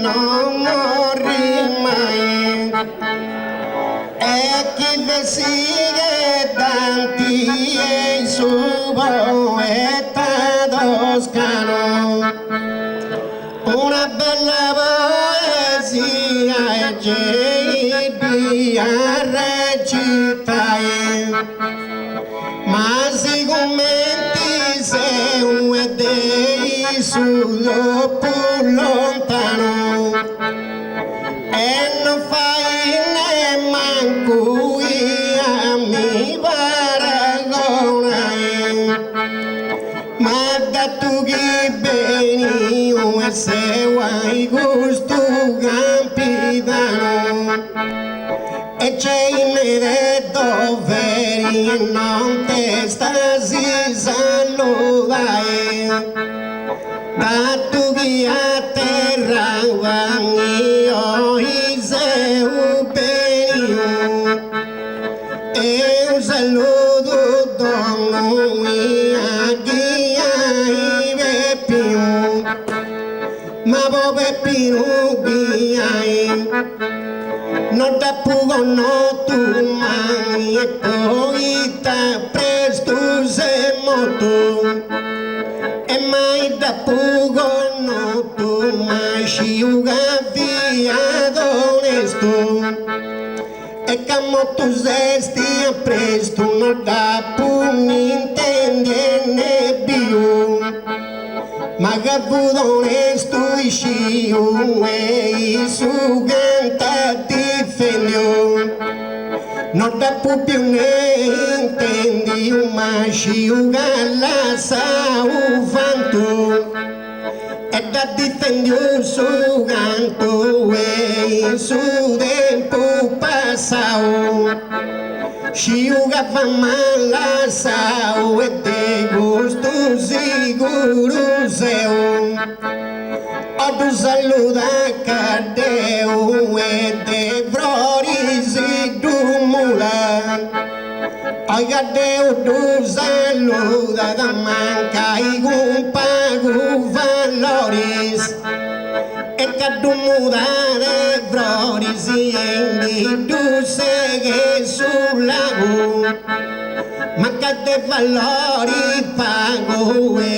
non morri mai. E chi sigue tanti e su poeta toscano, una bella poesia e di recitare, ma sicuramente se un dei su dopo lontano e non fai neanche a mi paragonare, ma da tu che beni e se vuoi gusto capitano e c'è in me doveri e non te stasi saludare, da tu che a terra io se un benio e un saluto dono a chi hai più, ma poi più non da pugo no tu mani e poi ta presto se moto e mai da pugo no tu mai sciuga via d'onesto e camo tu zesti a presto non da pun intenderne più, ma che pudo onesto sciu e su canta difendió, non da più ne intendi ma sciu la sa u vanto e da difendió su canto e su tempo passato sciuga fa mala sao e de gusto sicuro seu o tu saluda cadeu e de flores e tu mula o cadeu tu saluda da manca e un pago valores e cadu muda de flores e em tu segue sul lago, ma che de valori pago e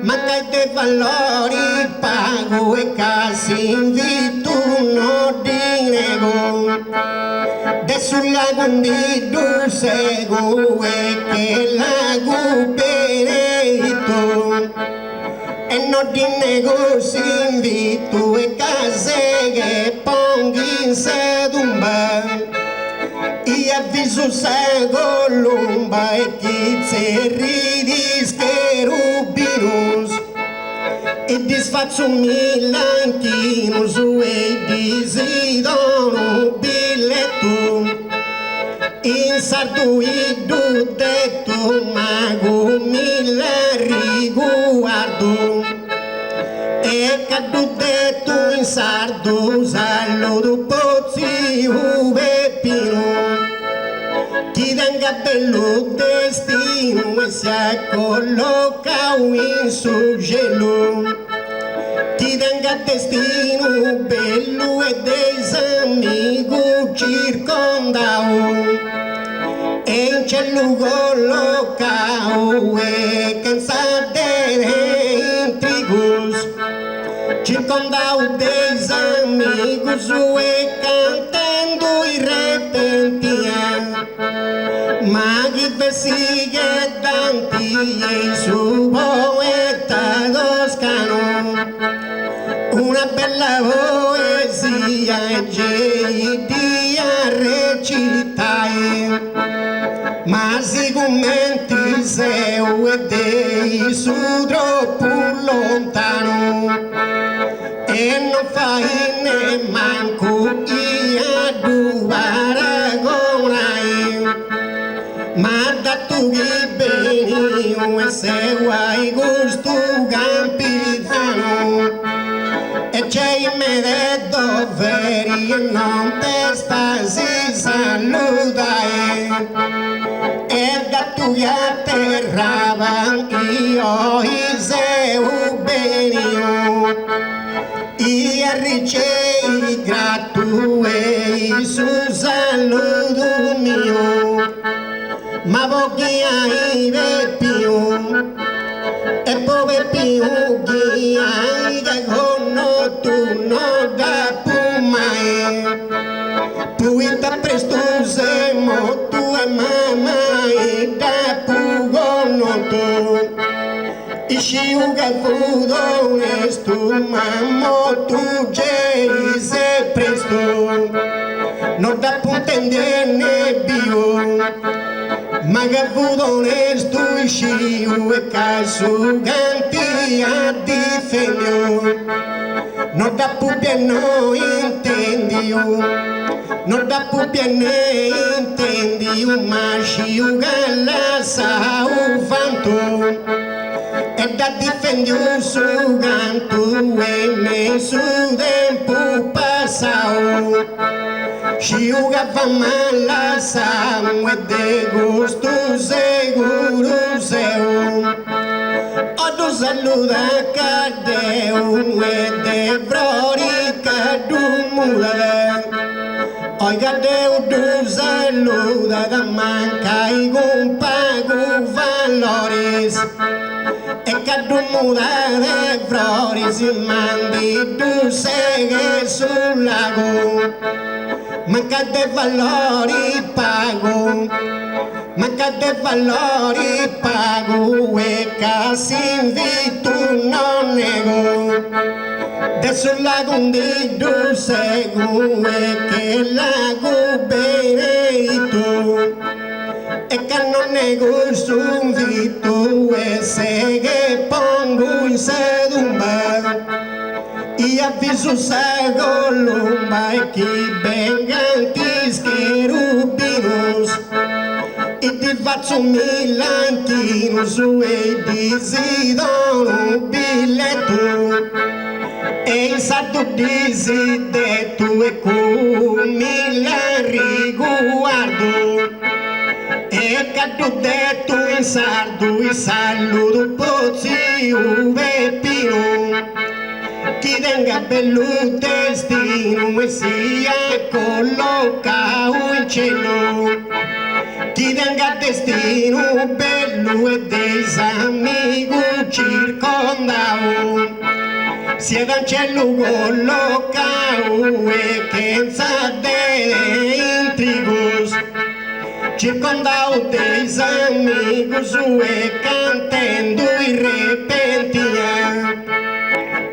ma che de valori pago e casi invito no dinego de sul lago invito seguo e che lago benedito e non di negozi invito e case che ponghi in sedumba e avviso se colomba e chi ridi scherubinus e disfaccio milantinus e disidono biglietto in sarduido detto mago mille riguardo e cadu detto in sardo saluto pozzi pino chi tenga bello destino e si colloca in su gelo chi tenga destino bello e desamigo circondao e in cielo collocao e cansate intrigos circondao desamigos e cantando i repentia ma chi persigue tanti e su poeta toscano una bella poesia e di recitare, ma sicuramente seu e dei su troppo lontano e non fai neanco io due paragonai, ma da tu che beni e se vuoi gusto capitano e c'è in me doveri e non te stasi salutare e da tu che atterrava io i seu benio e e arricei grato e su saludo mio, ma pochi ai più e poi più che hai che con tu non da mai. Puita presto semo tua mamma e da pugonoto Ishiuga fudo estu mammo tu jeise presto Non da puntendene bio Maga fudo estu ishiu e casu ganti a difendio Non da pupiano intendio Non da pupiane intendi uma giuga sa o vanto E da difendi o suganto e me su tempo passao Giuga va mala sa e de gosto seguro seu Odo saluda cadeu e de vrorica do mula Oiga Deus do saluda da manca e com pago valores E cada muda de flores e mandi do segue sul lago Manca de valori pago Manca de valori pago e casi invito non nego De sul lago di do segue che lago benedito E che non nego sul vito e segue pongo in sedumba E avviso sago lumba e chi venganti scherubinos E ti faccio milanchinos e desidono un biglietto E sardo desideto e come la riguardo E cado detto in sardo e saludo pozzi uve pino Chi tenga bello destino e sia collocato in cielo Chi tenga destino bello e desamigo circondao Si da cielo collocao e pensa de intrigos Circondao deis amigos e cantando e repentia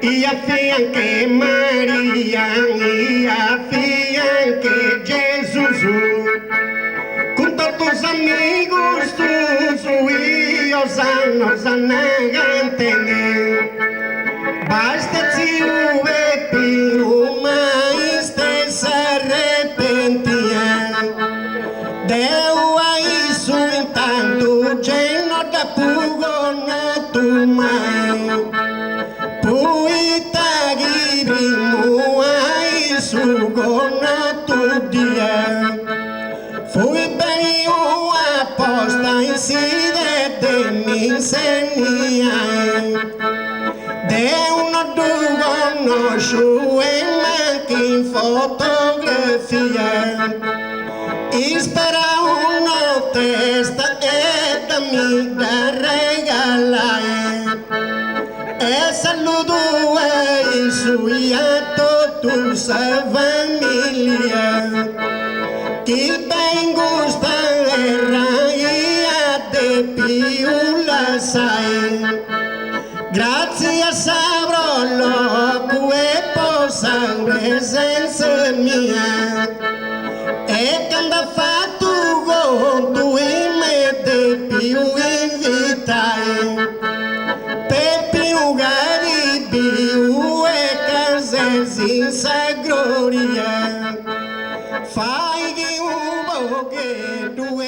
E affianche Maria e affianche Jesus Com todos os amigos tus e os anos a entender Basta-te o piro, mas te se arrepentia Deu a isso entanto, lleno da pugona tu mãe Puita guirimo a isso gona tu dia Fui bem o aposta em si de mim senia Deu no dugono e manchi fotografia Espera una testa e da mi da regalare E saludo e sui a tutta sa famiglia Chi ben gusta e raia de più la sai Grazie a Sabrolo e posa presenza mia E quando ha fatto conto e me de più invitai Per più gari più e case senza gloria Fai che un po' che tu